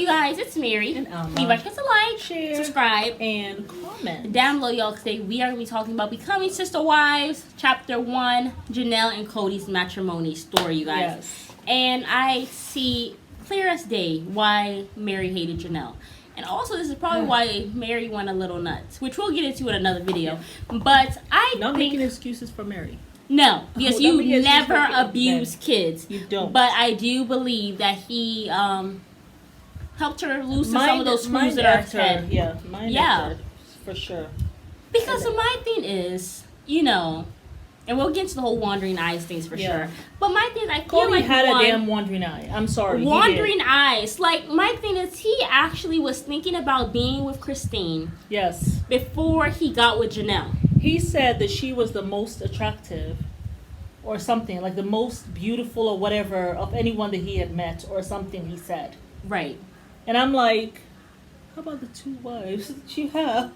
You guys, it's Mary. And Alma. Leave us a like, share, subscribe, and comment. Down below, y'all, today we are going to be talking about Becoming Sister Wives, Chapter 1, Janelle and Kody's matrimony story, you guys. Yes. And I see clear as day why Mary hated Janelle. And also, this is probably why Mary went a little nuts, which we'll get into in another video. But I Not think... making excuses for Mary. No, because you never abuse kids. You don't. But I do believe that he helped her loosen some of those screws in her head. Yeah, mine for sure. Because my thing is, you know, and we'll get into the whole wandering eyes things for sure. But my thing is, I feel Kody like had a damn wandering eye. I'm sorry. Wandering eyes. Like, my thing is, he actually was thinking about being with Christine. Yes. Before he got with Janelle. He said that she was the most attractive or something, like the most beautiful or whatever of anyone that he had met or something, he said. Right. And I'm like, how about the 2 wives that you have?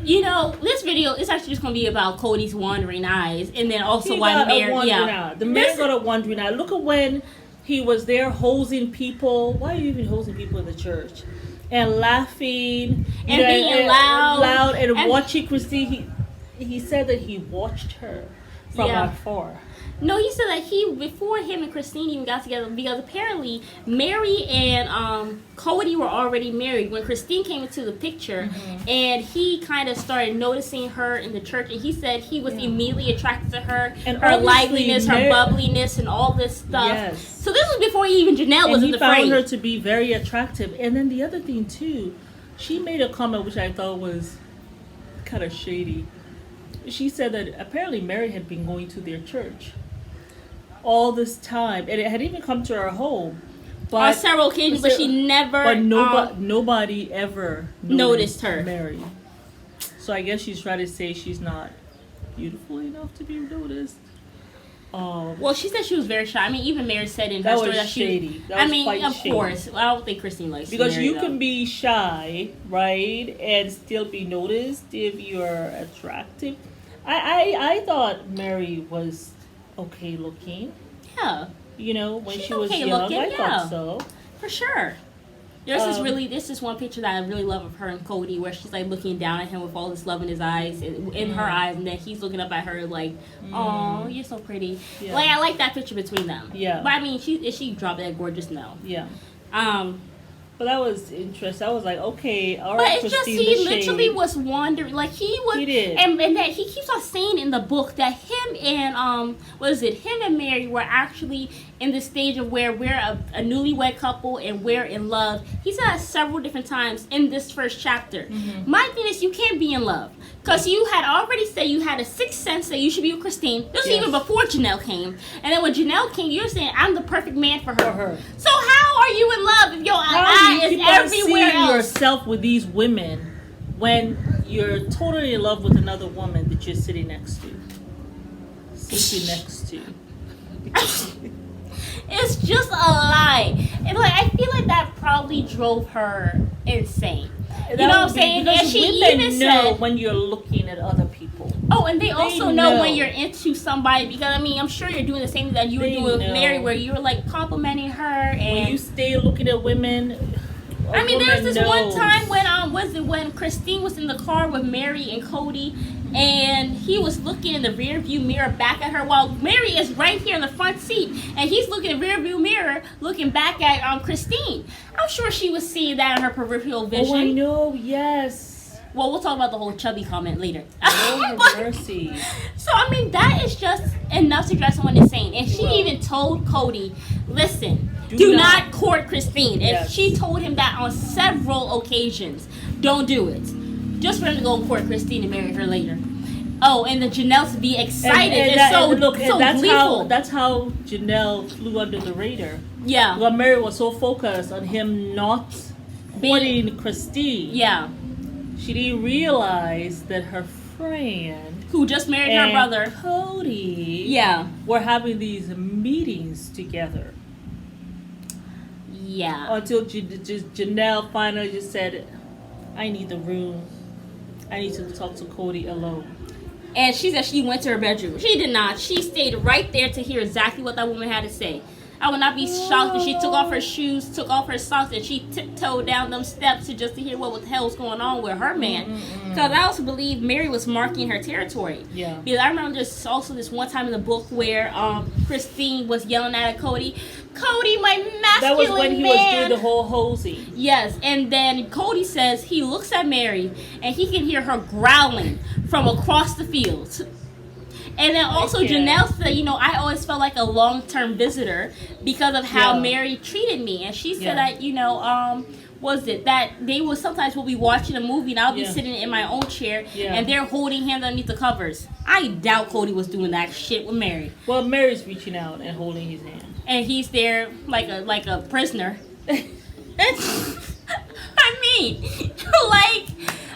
You know, this video is actually just going to be about Kody's wandering eyes, and then also why Mary, the man got a wandering eye. Look at when he was there hosing people. Why are you even hosing people in the church? And laughing and being loud and watching Christine. He said that he watched her from afar. No, he said that before him and Christine even got together, because apparently Mary and Kody were already married when Christine came into the picture, and he kind of started noticing her in the church, and he said he was immediately attracted to her, and her liveliness, her bubbliness, and all this stuff. Yes. So this was before even Janelle was in the frame. He found her to be very attractive. And then the other thing too, she made a comment which I thought was kind of shady. She said that apparently Mary had been going to their church all this time, and it had even come to her home, but on several occasions, but she never. But nobody ever noticed her. Mary. So I guess she's trying to say she's not beautiful enough to be noticed. Well, she said she was very shy. I mean, even Mary said in her story that she. Shady. That was quite of shady. course, I don't think Christine likes because Mary, you though. can be shy, right, and still be noticed if you're attractive. I thought Mary was okay looking. Yeah. You know, when She's she was okay young, looking, I thought so. For sure. This is one picture that I really love of her and Kody, where she's like looking down at him with all this love in his eyes, in her eyes, and then he's looking up at her like, "Oh, you're so pretty." Yeah. Like, I like that picture between them. Yeah. But I mean, she dropped that gorgeous no. Yeah. But that was interesting. I was like, okay, all right. right. But it's just he literally was wandering, like he was. He did. And that he keeps on saying in the book that him and him and Mary were actually in the stage of where we're a newlywed couple and we're in love. He said that several different times in this first chapter. My thing is, you can't be in love because you had already said you had a sixth sense that you should be with Christine. This was even before Janelle came, and then when Janelle came, you're saying I'm the perfect man for her. So how are you in love if your eye is everywhere else? Yourself with these women when you're totally in love with another woman that you're sitting next to. It's just a lie. And like, I feel like that probably drove her insane. You know what I'm saying? And she even know when you're looking at other people. Oh, and they also know when you're into somebody, because I mean, I'm sure you're doing the same thing that you were doing with Mary, where you were like complimenting her, and when you stay looking at women. I mean, there was this one time when Christine was in the car with Mary and Kody, and he was looking in the rear view mirror back at her while Mary is right here in the front seat, and he's looking in the rear view mirror looking back at Christine. I'm sure she was seeing that in her peripheral vision. Oh, I know, yes. Well, we'll talk about the whole chubby comment later. Oh, mercy. So, I mean, that is just enough to drive someone insane. And she even told Kody, listen, do not court Christine. And she told him that on several occasions. Don't do it. Just for him to go and court Christine and marry her later. Oh, and the Janelle to be excited. That's how Janelle flew under the radar. Yeah. Well, Mary was so focused on him not courting Christine. Yeah. She didn't realize that her friend, who just married her brother, Kody, were having these meetings together. Yeah. Until Janelle finally just said, I need the room. I need to talk to Kody alone. And she said she went to her bedroom. She did not. She stayed right there to hear exactly what that woman had to say. I would not be shocked if she took off her shoes, took off her socks, and she tiptoed down them steps to hear what the hell was going on with her man. Because I also believe Mary was marking her territory. Yeah. Because I remember there's also this one time in the book where Christine was yelling at Kody, "Kody, my masculine man." That was when he was doing the whole hosing. Yes, and then Kody says he looks at Mary and he can hear her growling from across the field. And then also Janelle said, I always felt like a long-term visitor because of how Mary treated me. And she said that, was it that they will sometimes we'll be watching a movie and I'll be sitting in my own chair and they're holding hands underneath the covers. I doubt Kody was doing that shit with Mary. Well, Mary's reaching out and holding his hand. And he's there like a prisoner. I mean,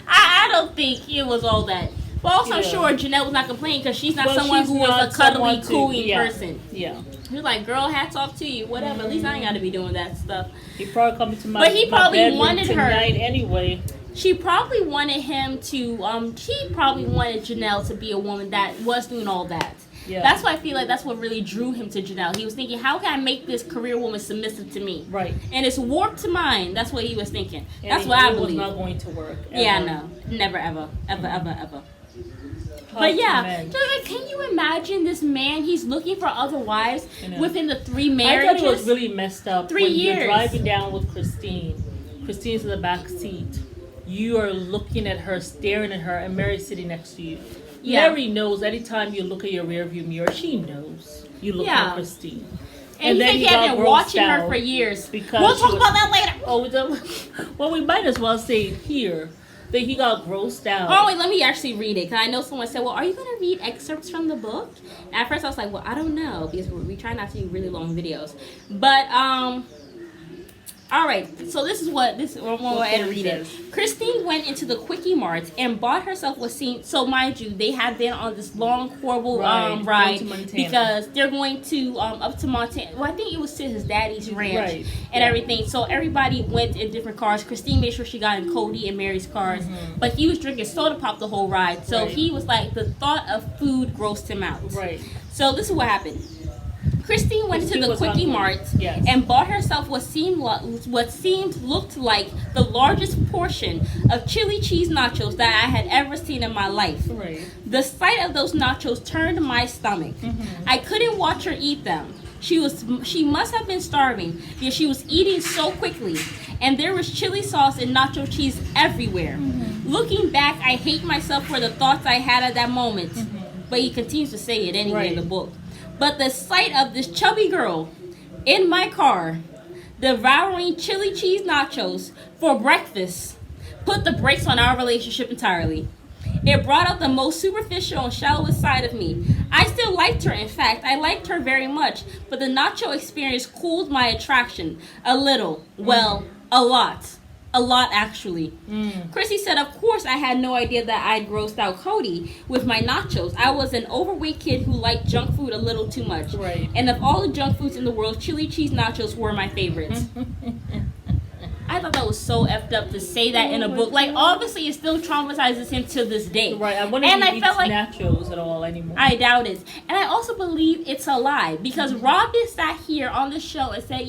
I don't think it was all that. But also, I'm sure Janelle was not complaining because she's not someone who was a cuddly, cooing person. Yeah. He was like, "Girl, hats off to you, whatever. At least I ain't got to be doing that stuff." He probably coming to my But he probably bedroom wanted tonight her anyway. She probably wanted him to. She probably wanted Janelle to be a woman that was doing all that. Yeah. That's why I feel like that's what really drew him to Janelle. He was thinking, how can I make this career woman submissive to me? Right. And it's warped to mine. That's what he was thinking. And that's what I believe. It was not going to work. Ever. Yeah, no. Never, ever. Ever, ever, ever. But yeah, can you imagine this man? He's looking for other wives within the 3 marriages. I thought it was really messed up. 3 years. You're driving down with Christine. Christine's in the back seat. You are looking at her, staring at her, and Mary's sitting next to you. Yeah. Mary knows anytime you look at your rearview mirror, she knows you look at Christine. And then he had been watching her for years. Because we'll talk about that later. Oh, well, we might as well say it here that he got grossed out. Oh, wait, let me actually read it. Because I know someone said, well, are you going to read excerpts from the book? And at first I was like, well, I don't know. Because we try not to do really long videos. But, all right, so this is one way to read it. Christine went into the Quickie Mart and bought herself what seemed, so mind you, they had been on this long, horrible ride because they're going to up to Montana. Well, I think it was to his daddy's ranch and everything. So everybody went in different cars. Christine made sure she got in Kody and Mary's cars, but he was drinking soda pop the whole ride. So he was like, the thought of food grossed him out. Right. So this is what happened. Christine went into the Quickie Mart and bought herself what looked like the largest portion of chili cheese nachos that I had ever seen in my life. Right. The sight of those nachos turned my stomach. I couldn't watch her eat them. She must have been starving because she was eating so quickly, and there was chili sauce and nacho cheese everywhere. Looking back, I hate myself for the thoughts I had at that moment. But he continues to say it anyway in the book. But the sight of this chubby girl in my car devouring chili cheese nachos for breakfast put the brakes on our relationship entirely. It brought out the most superficial and shallowest side of me. I still liked her. In fact, I liked her very much, but the nacho experience cooled my attraction a little. Well, a lot. A lot, actually. Chrissy said, of course, I had no idea that I'd grossed out Kody with my nachos. I was an overweight kid who liked junk food a little too much. Right. And of all the junk foods in the world, chili cheese nachos were my favorites. I thought that was so effed up to say that in a book. Like, obviously, it still traumatizes him to this day. Right. I wonder if he eats nachos at all anymore. I doubt it. And I also believe it's a lie. Because Robin sat here on the show and said,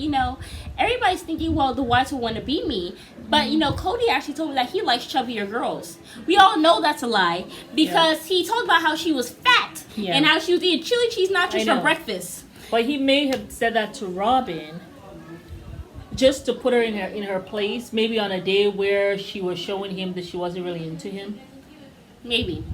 everybody's thinking, well, the wives will want to be me. But, Kody actually told me that he likes chubbier girls. We all know that's a lie. Because he talked about how she was fat. And how she was eating chili cheese nachos for breakfast. But he may have said that to Robin just to put her in her place, maybe on a day where she was showing him that she wasn't really into him. Maybe.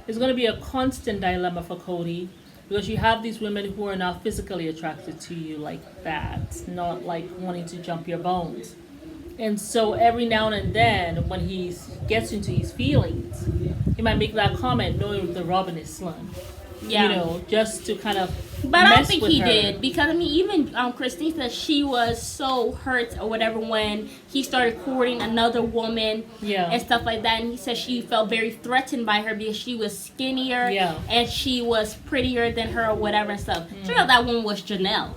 It's going to be a constant dilemma for Kody, because you have these women who are not physically attracted to you like that, not like wanting to jump your bones. And so every now and then, when he gets into his feelings, he might make that comment knowing that Robin is slim. Yeah. Just to kind of But I don't think he did, because even Christine said she was so hurt or whatever when he started courting another woman and stuff like that, and he said she felt very threatened by her because she was skinnier and she was prettier than her or whatever and stuff. Turns out that woman was Janelle.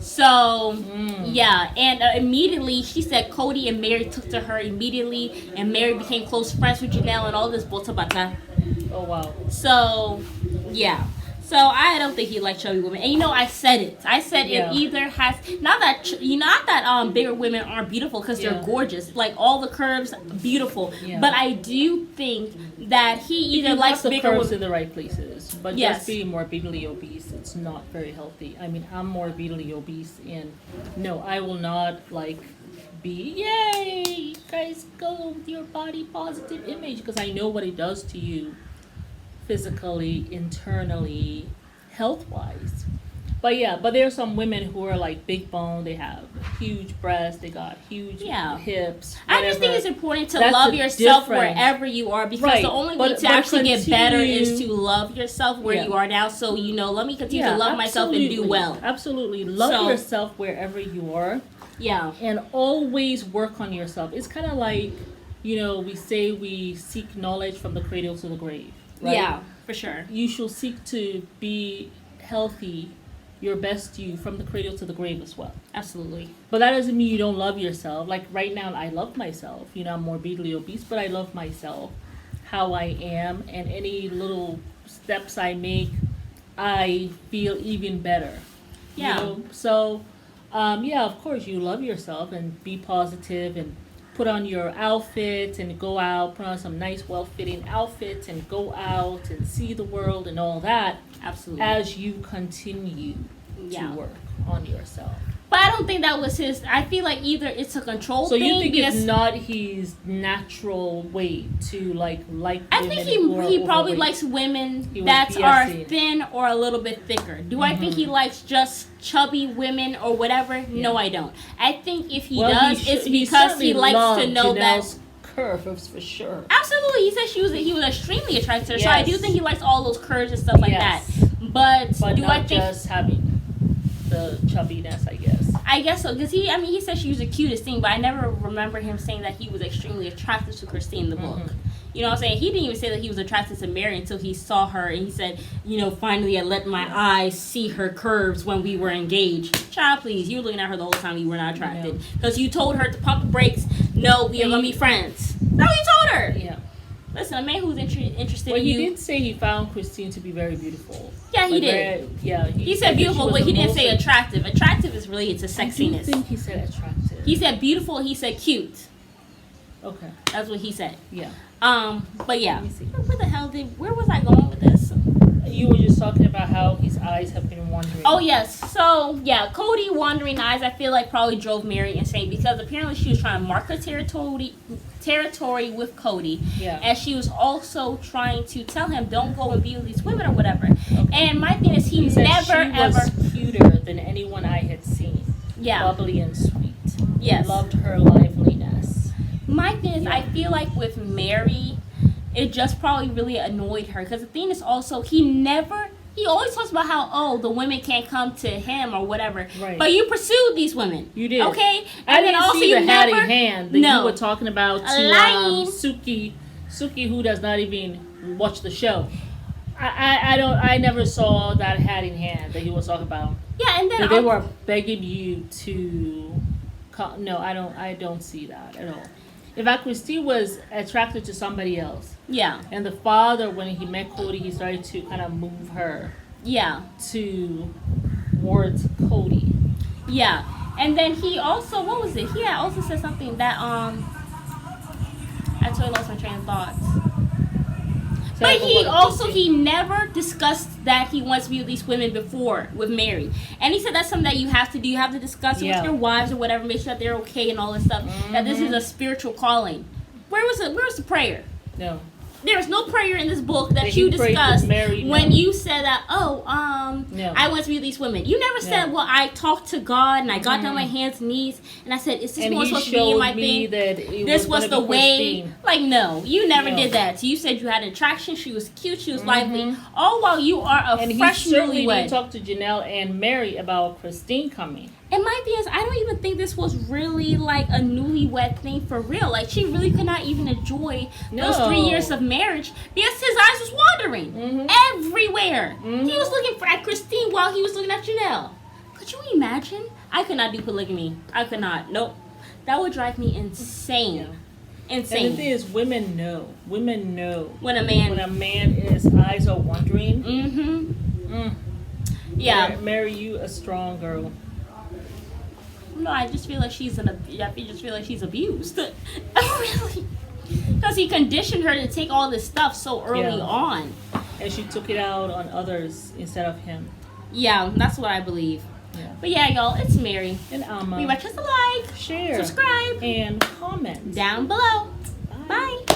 So, and immediately, she said Kody and Mary took to her immediately, and Mary became close friends with Janelle and all this bota bata. Oh, wow. So, yeah. So I don't think he likes chubby women. And I said it. I said Yeah. it either has not that bigger women aren't beautiful because they're gorgeous. Like all the curves, beautiful. Yeah. But I do think that he either likes the bigger curves women. in the right places, but Yes. just being morbidly obese, it's not very healthy. I mean, I'm morbidly obese, and no, I will not be yay, guys, go with your body positive image, because I know what it does to you physically, internally, health wise. But there are some women who are like big bone, they have huge breasts, they got huge hips. I just think it's important to That's love yourself different. wherever you are, because the only way to actually get better is to love yourself where you are now. So, let me continue to love myself and do well. Absolutely. Love yourself wherever you are. Yeah. And always work on yourself. It's kind of like, we say we seek knowledge from the cradle to the grave. Right? Yeah, for sure. You should seek to be healthy, your best you, from the cradle to the grave as well. Absolutely. But that doesn't mean you don't love yourself. Like right now, I love myself. I'm morbidly obese, but I love myself, how I am, and any little steps I make, I feel even better. Yeah. So, of course, you love yourself and be positive and put on your outfits and go out, put on some nice, well-fitting outfits and go out and see the world and all that. Absolutely. As you continue to work on yourself. But I don't think that was his. I feel like either it's a control thing. So you think it's not his natural way to like I think he probably likes women that are thin or a little bit thicker. Do I think he likes just chubby women or whatever? Yeah. No, I don't. I think if he does, it's because he likes to know that curves for sure. Absolutely, he said he was extremely attracted to her. Yes. So I do think he likes all those curves and stuff like that. But do not I think just having the chubbiness, I guess. I guess so, because he said she was the cutest thing, but I never remember him saying that he was extremely attracted to Christine in the book. You know what I'm saying? He didn't even say that he was attracted to Mary until he saw her, and he said, finally I let my eyes see her curves when we were engaged. Child, please, you were looking at her the whole time you were not attracted. Because you told her to pump the brakes, no, we are going to be friends. No, you told her. Yeah. Listen, a man who's interested in you... Well, he did say he found Christine to be very beautiful. Yeah, he did. He said beautiful, but he didn't say attractive. Attractive is really into sexiness. I think he said attractive. He said beautiful, he said cute. Okay. That's what he said. Yeah. But yeah. Where was I going with this? You were just talking about how his eyes have been wandering. Oh, yes. So, yeah, Kody wandering eyes, I feel like probably drove Mary insane, because apparently she was trying to mark her territory with Kody. Yeah. And she was also trying to tell him, don't go and be with these women or whatever. Okay. And my thing is, he never, ever... She was cuter than anyone I had seen. Yeah. Bubbly and sweet. Yes. Loved her liveliness. My thing is, I feel like with Mary, it just probably really annoyed her. Because the thing is also, he always talks about how, the women can't come to him or whatever. Right. But you pursued these women. You did. Okay? I didn't see the hattie hand that you were talking about to Suki, who does not even watch the show. I never saw that hatting hand that he was talking about. Yeah, and then they were begging you to no, I don't see that at all. In fact, Christine was attracted to somebody else. Yeah. And the father, when he met Kody, he started to kind of move her. Yeah. Towards Kody. Yeah. And then he also, what was it? He had also said something that, I totally lost my train of thought. But he never discussed that he wants to be with these women before with Mary. And he said that's something that you have to do. You have to discuss it with your wives or whatever, make sure that they're okay and all this stuff. That this is a spiritual calling. Where was the prayer? No. There was no prayer in this book that you discussed when you said that, I want to be with these women. You never said, well, I talked to God and I got down on my hands and knees and I said, is this what's supposed to be in my thing? This was the way. Like, no, you never did that. So you said you had an attraction. She was cute. She was lively. All while you are a fresh newlywed. And he didn't talk to Janelle and Mary about Christine coming. And my thing is, I don't even think this was really like a newlywed thing for real. Like, she really could not even enjoy those 3 years of marriage because his eyes was wandering everywhere. He was looking at Christine while he was looking at Janelle. Could you imagine? I could not do polygamy. I could not. Nope. That would drive me insane. Yeah. Insane. And the thing is, women know. Women know when a man is eyes are wandering. Yeah. Mary, you a strong girl. No, I just feel like she's abused. Really. Because he conditioned her to take all this stuff so early on. And she took it out on others instead of him. Yeah, that's what I believe. Yeah. But yeah, y'all, it's Mary. And Alma. Remember, just a like, share, subscribe, and comment down below. Bye. Bye.